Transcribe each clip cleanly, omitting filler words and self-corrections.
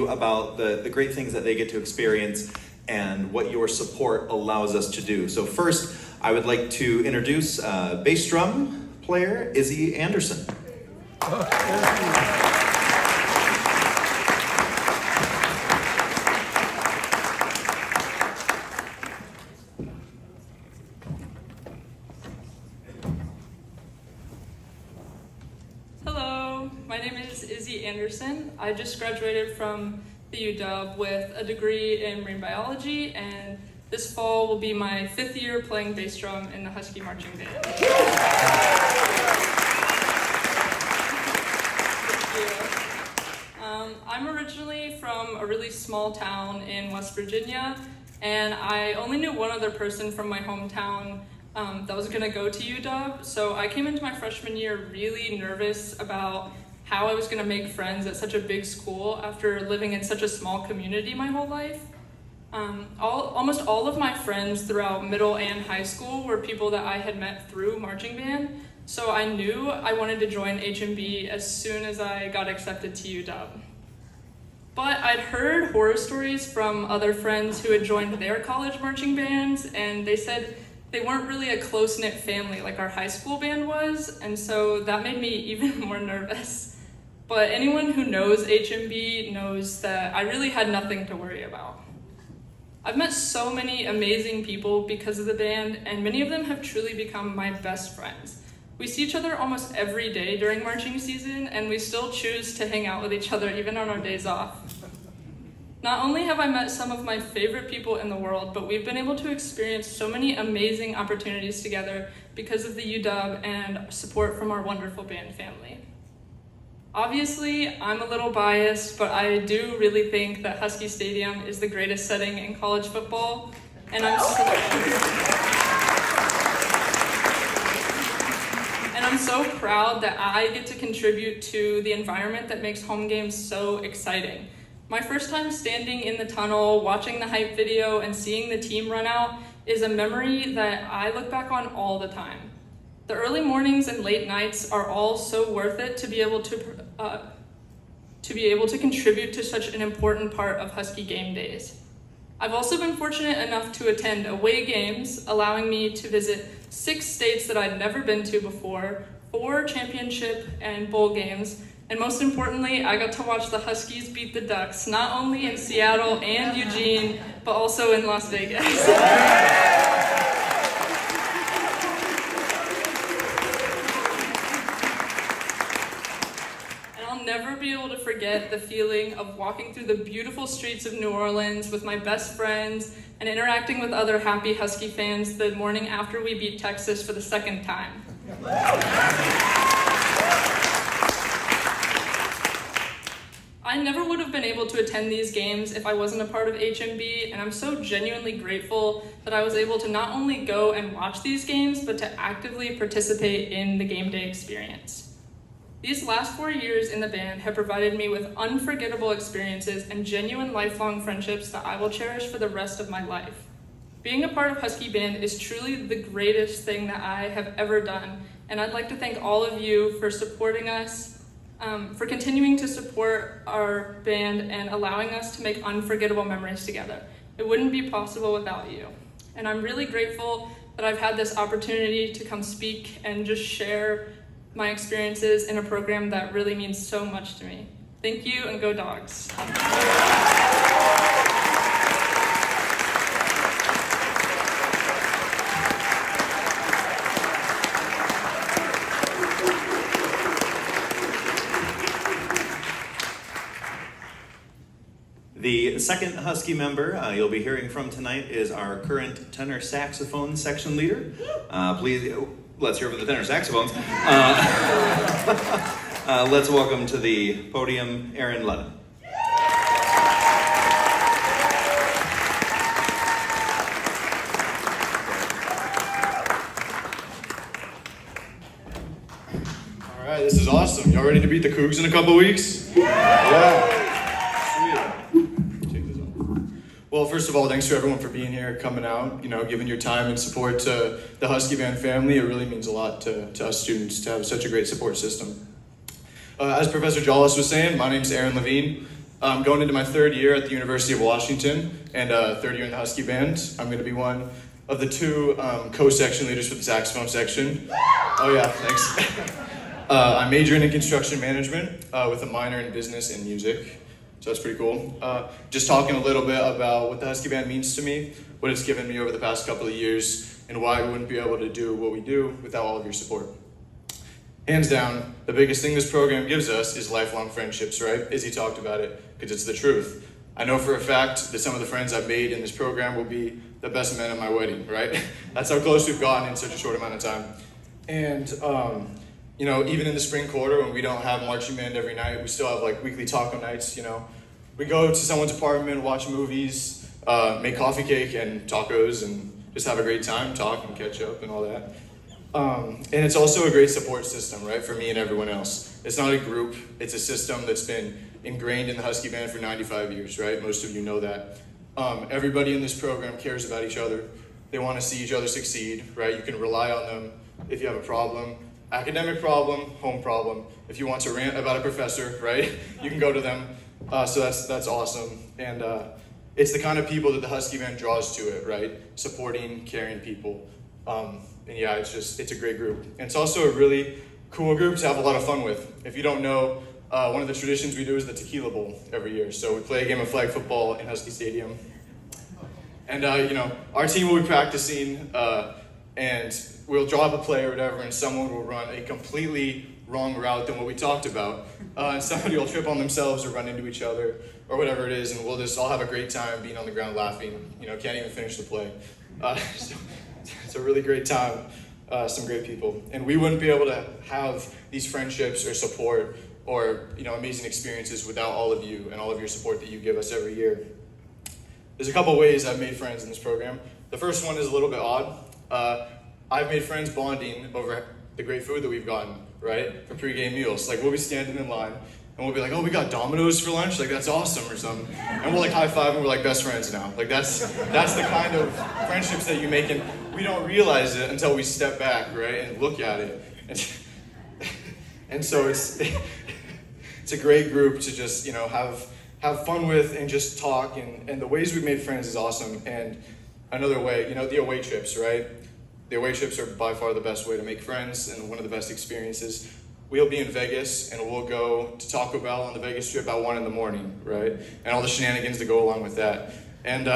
you about the great things that they get to experience and what your support allows us to do. So first, I would like to introduce bass drum player Izzy Anderson. Hello, my name is Izzy Anderson. I just graduated from the UW with a degree in marine biology, and this fall will be my 5th year playing bass drum in the Husky Marching Band. I'm originally from a really small town in West Virginia, and I only knew one other person from my hometown that was gonna go to UW. So I came into my freshman year really nervous about how I was gonna make friends at such a big school after living in such a small community my whole life. Almost all of my friends throughout middle and high school were people that I had met through marching band, so I knew I wanted to join HMB as soon as I got accepted to UW. But I'd heard horror stories from other friends who had joined their college marching bands, and they said they weren't really a close-knit family like our high school band was, and so that made me even more nervous. But anyone who knows HMB knows that I really had nothing to worry about. I've met so many amazing people because of the band, and many of them have truly become my best friends. We see each other almost every day during marching season, and we still choose to hang out with each other even on our days off. Not only have I met some of my favorite people in the world, but we've been able to experience so many amazing opportunities together because of the UW and support from our wonderful band family. Obviously, I'm a little biased, but I do really think that Husky Stadium is the greatest setting in college football, and I'm so proud that I get to contribute to the environment that makes home games so exciting. My first time standing in the tunnel, watching the hype video, and seeing the team run out is a memory that I look back on all the time. The early mornings and late nights are all so worth it to be able to contribute to such an important part of Husky game days. I've also been fortunate enough to attend away games, allowing me to visit 6 states that I'd never been to before, 4 championship and bowl games, and most importantly, I got to watch the Huskies beat the Ducks, not only in Seattle and Eugene, but also in Las Vegas. Never be able to forget the feeling of walking through the beautiful streets of New Orleans with my best friends and interacting with other happy Husky fans the morning after we beat Texas for the 2nd time. I never would have been able to attend these games if I wasn't a part of HMB, and I'm so genuinely grateful that I was able to not only go and watch these games, but to actively participate in the game day experience. These last 4 years in the band have provided me with unforgettable experiences and genuine lifelong friendships that I will cherish for the rest of my life. Being a part of Husky Band is truly the greatest thing that I have ever done, and I'd like to thank all of you for supporting us, for continuing to support our band and allowing us to make unforgettable memories together. It wouldn't be possible without you. And I'm really grateful that I've had this opportunity to come speak and just share my experiences in a program that really means so much to me. Thank you, and go Dogs. The second Husky member you'll be hearing from tonight is our current tenor saxophone section leader. Please, let's hear from the tenor saxophones. Let's welcome to the podium Aaron Levin. All right, this is awesome. Y'all ready to beat the Cougs in a couple weeks? Yeah. Well, first of all, thanks to everyone for being here, coming out, giving your time and support to the Husky Band family. It really means a lot to us students to have such a great support system. As Professor Jollis was saying, my name's Aaron Levine. I'm going into my third year at the University of Washington and third year in the Husky Band. I'm going to be one of the two co-section leaders for the saxophone section. Oh yeah, thanks. I'm majoring in construction management with a minor in business and music. So that's pretty cool. Just talking a little bit about what the Husky Band means to me, what it's given me over the past couple of years, and why we wouldn't be able to do what we do without all of your support. Hands down, the biggest thing this program gives us is lifelong friendships, right? Izzy talked about it, because it's the truth. I know for a fact that some of the friends I've made in this program will be the best men at my wedding, right? That's how close we've gotten in such a short amount of time. And, you know, even in the spring quarter when we don't have marching band every night, we still have like weekly taco nights, you know. We go to someone's apartment, watch movies, make coffee cake and tacos, and just have a great time, talk and catch up and all that. And it's also a great support system, right, for me and everyone else. It's not a group, it's a system that's been ingrained in the Husky Band for 95 years, right? Most of you know that. Everybody in this program cares about each other. They want to see each other succeed, right? You can rely on them if you have a problem, academic problem, home problem. If you want to rant about a professor, right, you can go to them. So that's awesome. And it's the kind of people that the Husky Band draws to it, right? Supporting, caring people. And yeah, it's a great group. And it's also a really cool group to have a lot of fun with. If you don't know, one of the traditions we do is the Tequila Bowl every year. So we play a game of flag football in Husky Stadium. And you know, our team will be practicing and we'll draw up a play or whatever, and someone will run a completely wrong route than what we talked about. And somebody will trip on themselves or run into each other or whatever it is, and we'll just all have a great time being on the ground laughing. You know, can't even finish the play. So it's a really great time, some great people. And we wouldn't be able to have these friendships or support or, you know, amazing experiences without all of you and all of your support that you give us every year. There's a couple ways I've made friends in this program. The first one is a little bit odd. I've made friends bonding over the great food that we've gotten, right? For pregame meals. Like, we'll be standing in line and we'll be like, oh, we got Domino's for lunch? Like, that's awesome or something. And we'll like high five and we're like best friends now. Like, that's the kind of friendships that you make, and we don't realize it until we step back, right? And look at it. And so it's a great group to just, you know, have fun with and just talk, and the ways we've made friends is awesome. And another way, you know, the away trips, right? The away trips are by far the best way to make friends and one of the best experiences. We'll be in Vegas and we'll go to Taco Bell on the Vegas trip at 1 a.m, right? And all the shenanigans that go along with that. And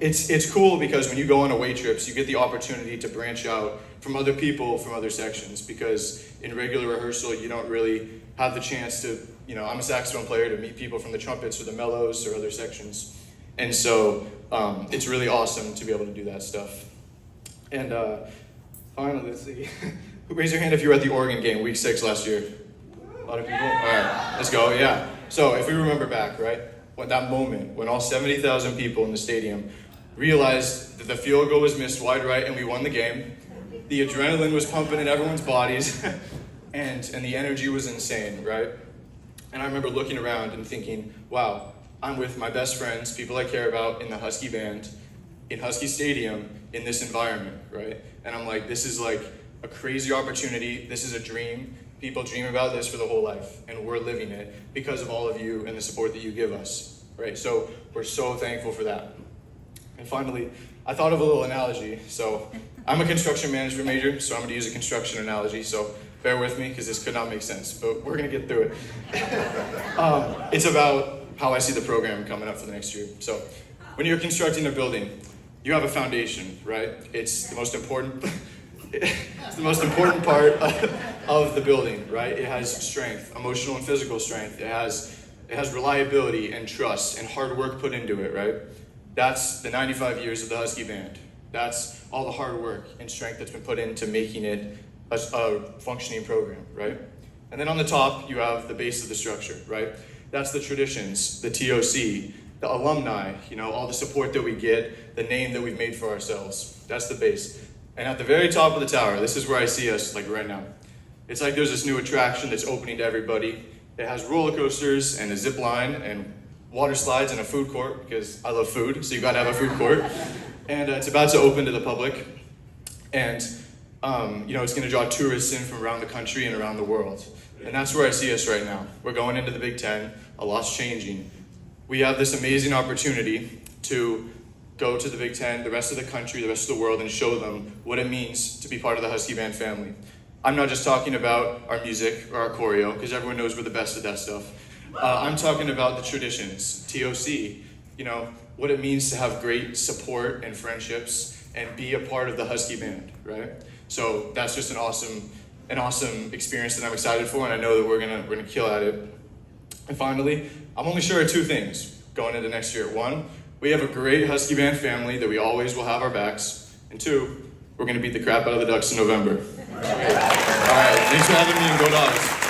it's cool because when you go on away trips, you get the opportunity to branch out from other people from other sections, because in regular rehearsal, you don't really have the chance to, you know, I'm a saxophone player, to meet people from the trumpets or the mellows or other sections. And so it's really awesome to be able to do that stuff. And finally, let's see. Raise your hand if you were at the Oregon game, week 6 last year. A lot of people? All right, let's go, yeah. So if we remember back, right, when that moment, when all 70,000 people in the stadium realized that the field goal was missed wide right and we won the game, the adrenaline was pumping in everyone's bodies, and the energy was insane, right? And I remember looking around and thinking, wow, I'm with my best friends, people I care about, in the Husky Band, in Husky Stadium, in this environment, right? And I'm like, this is like a crazy opportunity. This is a dream. People dream about this for the whole life, and we're living it because of all of you and the support that you give us, right? So we're so thankful for that. And finally, I thought of a little analogy. So I'm a construction management major, so I'm gonna use a construction analogy. So bear with me, because this could not make sense, but we're gonna get through it. It's about how I see the program coming up for the next year. So when you're constructing a building, you have a foundation, right? It's the most important part of the building, right? It has strength, emotional and physical strength. It has reliability and trust and hard work put into it, right? That's the 95 years of the Husky Band. That's all the hard work and strength that's been put into making it a functioning program, right? And then on the top, you have the base of the structure, right? That's the traditions, the TOC, the alumni, you know, all the support that we get, the name that we've made for ourselves. That's the base. And at the very top of the tower, this is where I see us, like right now. It's like there's this new attraction that's opening to everybody. It has roller coasters and a zip line and water slides and a food court, because I love food, so you gotta have a food court. And it's about to open to the public. And you know, it's gonna draw tourists in from around the country and around the world. And that's where I see us right now. We're going into the Big Ten. a lot's changing. We have this amazing opportunity to go to the Big Ten, the rest of the country, the rest of the world, and show them what it means to be part of the Husky Band family. I'm not just talking about our music or our choreo, because everyone knows we're the best at that stuff. I'm talking about the traditions, TOC, what it means to have great support and friendships and be a part of the Husky Band, right? So that's just an awesome experience that I'm excited for, and I know that we're gonna kill at it. And finally, I'm only sure of two things going into next year. One, we have a great Husky Band family that we always will have our backs. And two, we're gonna beat the crap out of the Ducks in November. All right, thanks for having me, and go Dogs.